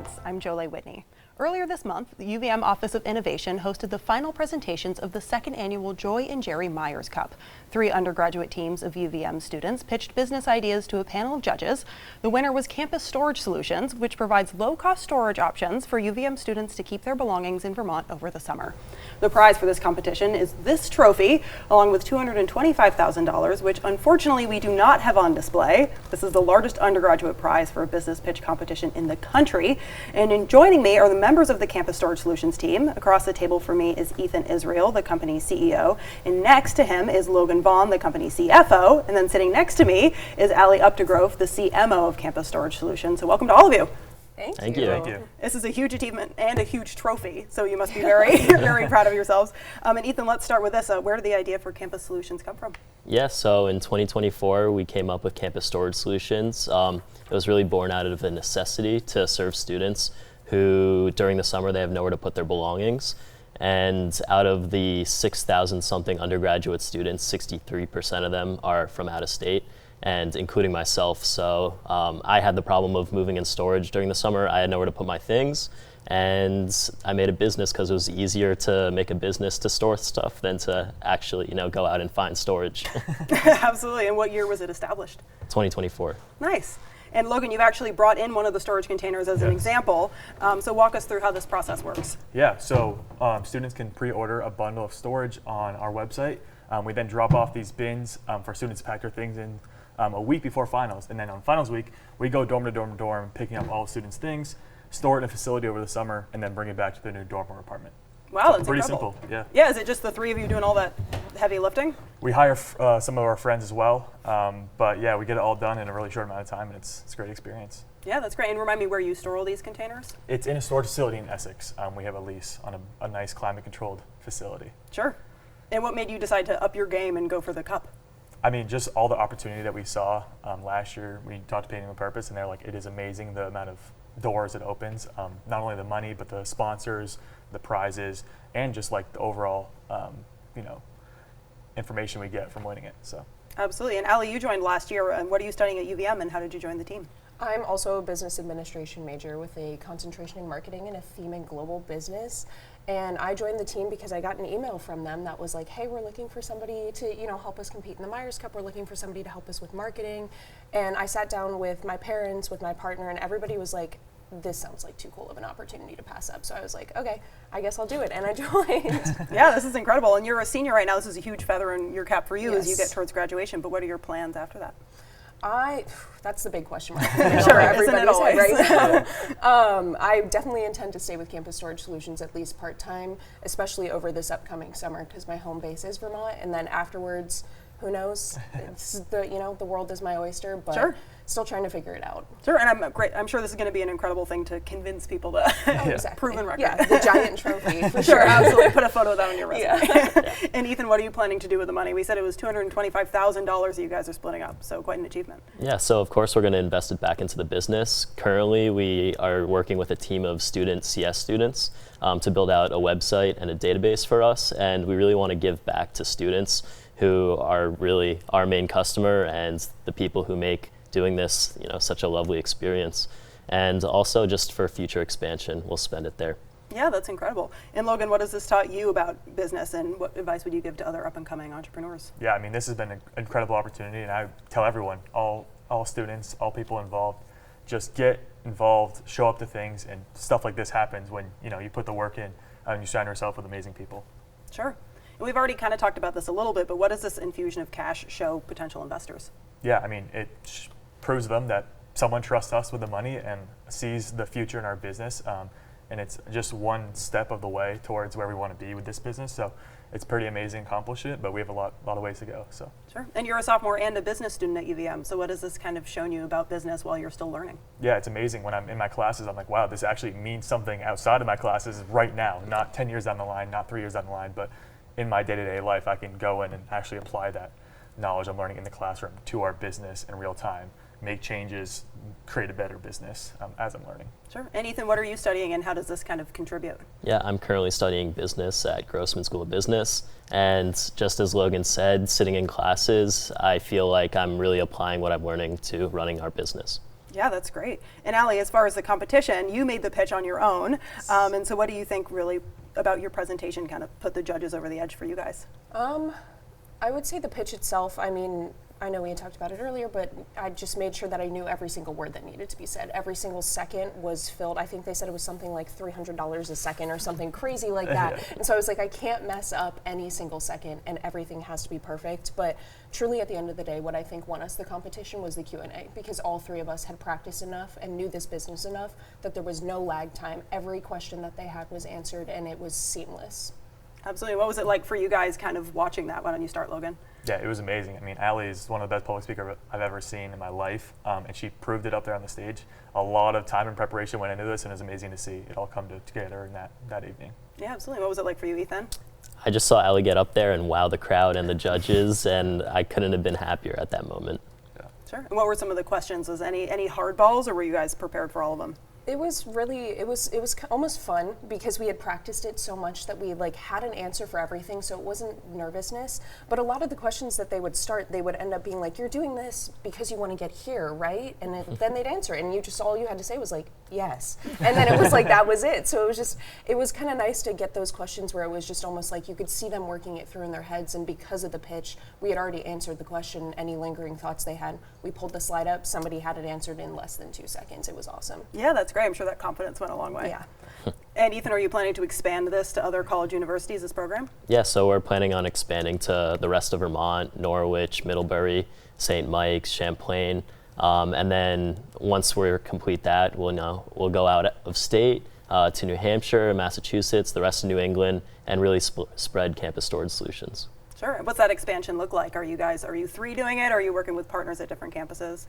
Events. I'm Jolie Whitney. Earlier this month, the UVM Office of Innovation hosted the final presentations of the second annual Joy and Jerry Myers Cup. 3 undergraduate teams of UVM students pitched business ideas to a panel of judges. The winner was Campus Storage Solutions, which provides low-cost storage options for UVM students to keep their belongings in Vermont over the summer. The prize for this competition is this trophy, along with $225,000, which unfortunately we do not have on display. This is the largest undergraduate prize for a business pitch competition in the country. And in joining me are the members of the Campus Storage Solutions team. Across the table for me is Ethan Israel, the company's CEO, and next to him is Logan Vaughn, the company's CFO, and then sitting next to me is Ali Updegrove, the CMO of Campus Storage Solutions. So welcome to all of you. Thank you. This is a huge achievement and a huge trophy, so you must be very, very proud of yourselves. And Ethan, let's start with this. Where did the idea for Campus Solutions come from? Yeah, so in 2024, we came up with Campus Storage Solutions. It was really born out of a necessity to serve students who, during the summer, they have nowhere to put their belongings. And out of the 6,000 something undergraduate students, 63% of them are from out of state, and including myself. So I had the problem of moving in storage during the summer. I had nowhere to put my things, and I made a business because it was easier to make a business to store stuff than to actually, go out and find storage. Absolutely. And what year was it established? 2024. Nice. And Logan, you've actually brought in one of the storage containers as an example. So walk us through how this process works. Yeah, so students can pre-order a bundle of storage on our website. We then drop off these bins for students to pack their things in a week before finals. And then on finals week, we go dorm to dorm to dorm, picking up all the students' things, store it in a facility over the summer, and then bring it back to their new dorm or apartment. Wow, so that's pretty incredible. Simple. Yeah. Yeah, is it just the 3 of you doing all that heavy lifting? We hire some of our friends as well, but yeah, we get it all done in a really short amount of time, and it's a great experience. Yeah, that's great. And remind me where you store all these containers? It's in a storage facility in Essex. We have a lease on a nice climate-controlled facility. Sure. And what made you decide to up your game and go for the cup? I mean, just all the opportunity that we saw last year. We talked to Painting with Purpose, and they're like, it is amazing the amount of doors it opens. Not only the money, but the sponsors, the prizes, and just like the overall, information we get from winning it. So. Absolutely. And Ali, you joined last year. And what are you studying at UVM, and how did you join the team? I'm also a business administration major with a concentration in marketing and a theme in global business. And I joined the team because I got an email from them that was like, hey, we're looking for somebody to, help us compete in the Myers Cup. We're looking for somebody to help us with marketing. And I sat down with my parents, with my partner, and everybody was like, this sounds like too cool of an opportunity to pass up. So I was like, okay, I guess I'll do it. And I joined. Yeah, this is incredible. And you're a senior right now. This is a huge feather in your cap for you as you get Yes. towards graduation. But what are your plans after that? That's the big question mark. Sure, isn't it always? Right now. I definitely intend to stay with Campus Storage Solutions at least part-time, especially over this upcoming summer because my home base is Vermont. And then afterwards, who knows? It's the world is my oyster, but Sure. Still trying to figure it out. Sure, and I'm sure this is going to be an incredible thing to convince people to Exactly. proven record. Yeah, the giant trophy. For Sure, absolutely. Put a photo of that on your resume. Yeah. And Ethan, what are you planning to do with the money? We said it was $225,000 that you guys are splitting up, so quite an achievement. Yeah, so of course we're going to invest it back into the business. Currently, we are working with a team of CS students to build out a website and a database for us, and we really want to give back to students who are really our main customer and the people who make doing this, such a lovely experience. And also just for future expansion, we'll spend it there. Yeah, that's incredible. And Logan, what has this taught you about business, and what advice would you give to other up-and-coming entrepreneurs? Yeah, I mean, this has been an incredible opportunity, and I tell everyone, all students, all people involved, just get involved, show up to things, and stuff like this happens when you put the work in and you surround yourself with amazing people. Sure. And we've already kind of talked about this a little bit, but what does this infusion of cash show potential investors? Yeah, I mean, it proves to them that someone trusts us with the money and sees the future in our business, and it's just one step of the way towards where we want to be with this business. So it's pretty amazing accomplishment, but we have a lot of ways to go. So sure. And you're a sophomore and a business student at UVM. So what has this kind of shown you about business while you're still learning? Yeah, it's amazing. When I'm in my classes, I'm like, wow, this actually means something outside of my classes right now, not 10 years down the line, not 3 years down the line, but in my day-to-day life, I can go in and actually apply that knowledge I'm learning in the classroom to our business in real time, make changes, create a better business as I'm learning. Sure. And Ethan, what are you studying, and how does this kind of contribute? Yeah, I'm currently studying business at Grossman School of Business. And just as Logan said, sitting in classes, I feel like I'm really applying what I'm learning to running our business. Yeah, that's great. And Allie, as far as the competition, you made the pitch on your own. And so what do you think really about your presentation kind of put the judges over the edge for you guys? I would say the pitch itself, I mean, I know we had talked about it earlier, but I just made sure that I knew every single word that needed to be said. Every single second was filled. I think they said it was something like $300 a second or something crazy like that. And so I was like, I can't mess up any single second, and everything has to be perfect. But truly at the end of the day, what I think won us the competition was the Q&A, because all three of us had practiced enough and knew this business enough that there was no lag time. Every question that they had was answered, and it was seamless. Absolutely. What was it like for you guys kind of watching that? Why don't you start, Logan? Yeah, it was amazing. I mean, Allie is one of the best public speakers I've ever seen in my life, and she proved it up there on the stage. A lot of time and preparation went into this, and it was amazing to see it all come together in that evening. Yeah, absolutely. What was it like for you, Ethan? I just saw Allie get up there and wow the crowd and the judges, and I couldn't have been happier at that moment. Yeah. Sure. And what were some of the questions? Was any hardballs, or were you guys prepared for all of them? It was really, it was almost fun because we had practiced it so much that we like had an answer for everything, so it wasn't nervousness. But a lot of the questions that they would start, they would end up being like, you're doing this because you want to get here, right? And then they'd answer it, and all you had to say was like, yes. And then it was like, that was it. So it was kind of nice to get those questions where it was just almost like you could see them working it through in their heads, and because of the pitch, we had already answered the question, any lingering thoughts they had. We pulled the slide up, somebody had it answered in less than 2 seconds. It was awesome. Yeah, that's great. I'm sure that confidence went a long way. Yeah. And Ethan, are you planning to expand this to other college universities, this program? Yeah, so we're planning on expanding to the rest of Vermont, Norwich, Middlebury, St. Mike's, Champlain. And then once we complete that, we'll go out of state to New Hampshire, Massachusetts, the rest of New England, and really spread campus storage solutions. Sure. What's that expansion look like? Are you three doing it, or are you working with partners at different campuses?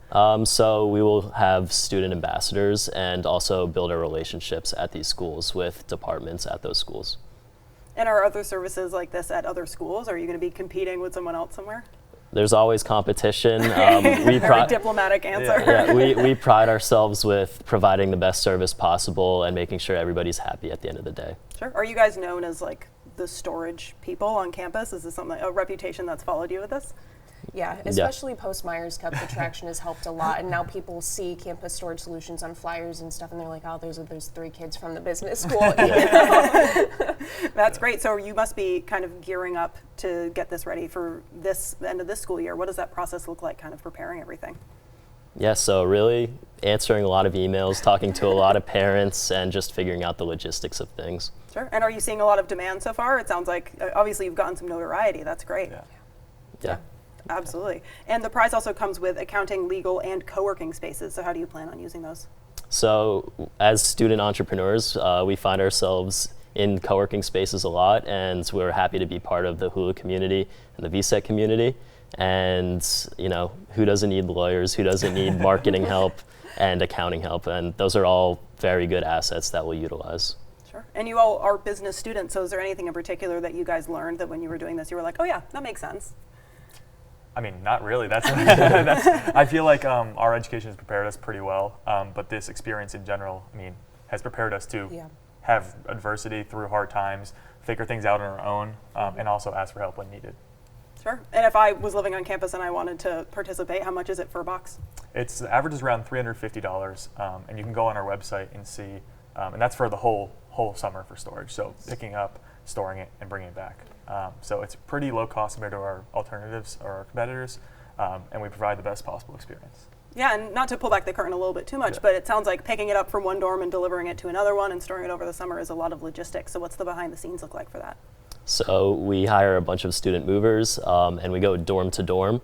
So we will have student ambassadors and also build our relationships at these schools with departments at those schools. And are other services like this at other schools? Are you going to be competing with someone else somewhere? There's always competition. Very diplomatic answer. Yeah, we pride ourselves with providing the best service possible and making sure everybody's happy at the end of the day. Sure. Are you guys known as like the storage people on campus? Is this a reputation that's followed you with this? Yeah, especially post Myers Cup, the traction has helped a lot, and now people see campus storage solutions on flyers and stuff, and they're like, oh, those are those 3 kids from the business school. That's great. So you must be kind of gearing up to get this ready for the end of this school year. What does that process look like, kind of preparing everything? Yeah, so really answering a lot of emails, talking to a lot of parents, and just figuring out the logistics of things. Sure. And are you seeing a lot of demand so far? It sounds like, obviously, you've gotten some notoriety. That's great. Yeah. Absolutely. And the prize also comes with accounting, legal, and co-working spaces. So how do you plan on using those? So as student entrepreneurs, we find ourselves in co-working spaces a lot, and we're happy to be part of the Hula community and the VSET community. And who doesn't need lawyers? Who doesn't need marketing help and accounting help? And those are all very good assets that we'll utilize. Sure. And you all are business students, so is there anything in particular that you guys learned that when you were doing this, you were like, oh yeah, that makes sense? I mean, not really. That's I feel like our education has prepared us pretty well, but this experience in general, I mean, has prepared us to have adversity through hard times, figure things out on our own, and also ask for help when needed. Sure. And if I was living on campus and I wanted to participate, how much is it for a box? The average is around $350, and you can go on our website and see, and that's for the whole summer for storage. So picking up, storing it, and bringing it back. So it's pretty low cost compared to our alternatives or our competitors, and we provide the best possible experience. Yeah, and not to pull back the curtain a little bit too much, but it sounds like picking it up from one dorm and delivering it to another one and storing it over the summer is a lot of logistics. So what's the behind the scenes look like for that? So we hire a bunch of student movers, and we go dorm to dorm,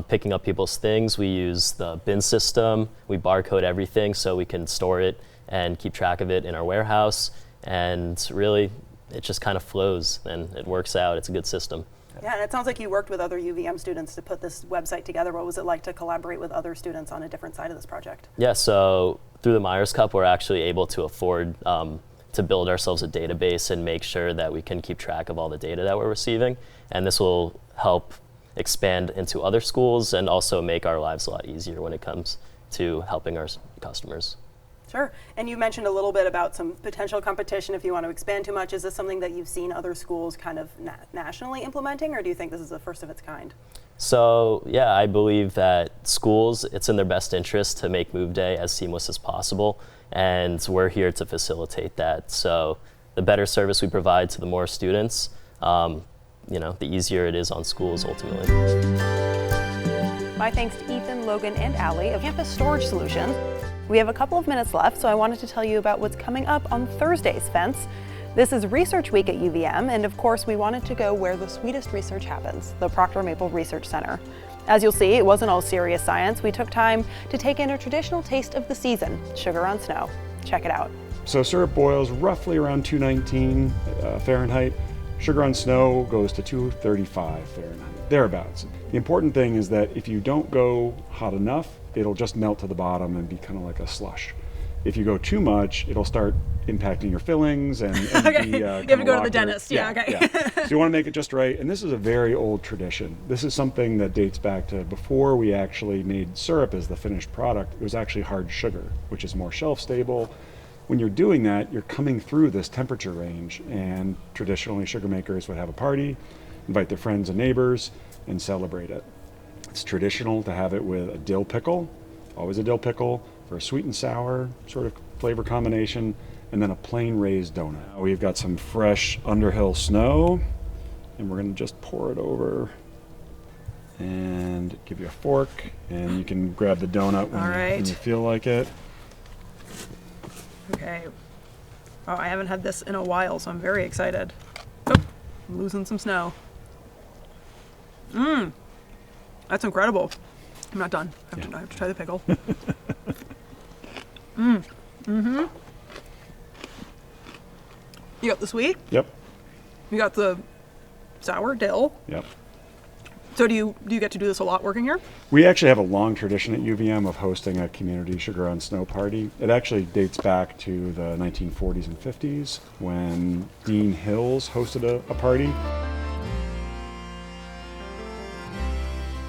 picking up people's things. We use the bin system. We barcode everything so we can store it and keep track of it in our warehouse. And really, it just kind of flows and it works out. It's a good system. Yeah, and it sounds like you worked with other UVM students to put this website together. What was it like to collaborate with other students on a different side of this project? Yeah, so through the Myers Cup, we're actually able to afford to build ourselves a database and make sure that we can keep track of all the data that we're receiving. And this will help expand into other schools and also make our lives a lot easier when it comes to helping our customers. Sure. And you mentioned a little bit about some potential competition if you want to expand too much. Is this something that you've seen other schools kind of nationally implementing, or do you think this is the first of its kind? So yeah, I believe that schools, it's in their best interest to make move day as seamless as possible, and we're here to facilitate that. So the better service we provide to the more students, the easier it is on schools ultimately. My thanks to Ethan, Logan, and Allie of Campus Storage Solutions. We have a couple of minutes left, so I wanted to tell you about what's coming up on Thursday's fence. This is Research Week at UVM, and of course we wanted to go where the sweetest research happens, the Proctor Maple Research Center. As you'll see, it wasn't all serious science. We took time to take in a traditional taste of the season, sugar on snow. Check it out. So syrup boils roughly around 219 Fahrenheit. Sugar on snow goes to 235 Fahrenheit, thereabouts. The important thing is that if you don't go hot enough, it'll just melt to the bottom and be kind of like a slush. If you go too much, it'll start impacting your fillings and okay. be, you have to go to the dentist. Yeah, okay. Yeah. So you want to make it just right. And this is a very old tradition. This is something that dates back to before we actually made syrup as the finished product. It was actually hard sugar, which is more shelf stable. When you're doing that, you're coming through this temperature range, and traditionally sugar makers would have a party, invite their friends and neighbors, and celebrate it. It's traditional to have it with a dill pickle, always a dill pickle, for a sweet and sour sort of flavor combination, and then a plain raised donut. We've got some fresh Underhill snow, and we're gonna just pour it over and give you a fork, and you can grab the donut when you feel like it. Okay. Oh, I haven't had this in a while, so I'm very excited. Oh, I'm losing some snow. That's incredible. I'm not done. I have to try the pickle. You got the sweet? Yep. You got the sour dill? Yep. So do you get to do this a lot working here? We actually have a long tradition at UVM of hosting a community sugar on snow party. It actually dates back to the 1940s and 50s when Dean Hills hosted a party.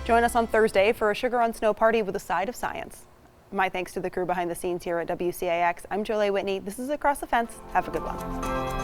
Join us on Thursday for a sugar on snow party with a side of science. My thanks to the crew behind the scenes here at WCAX. I'm Jolie Whitney. This is Across the Fence. Have a good one.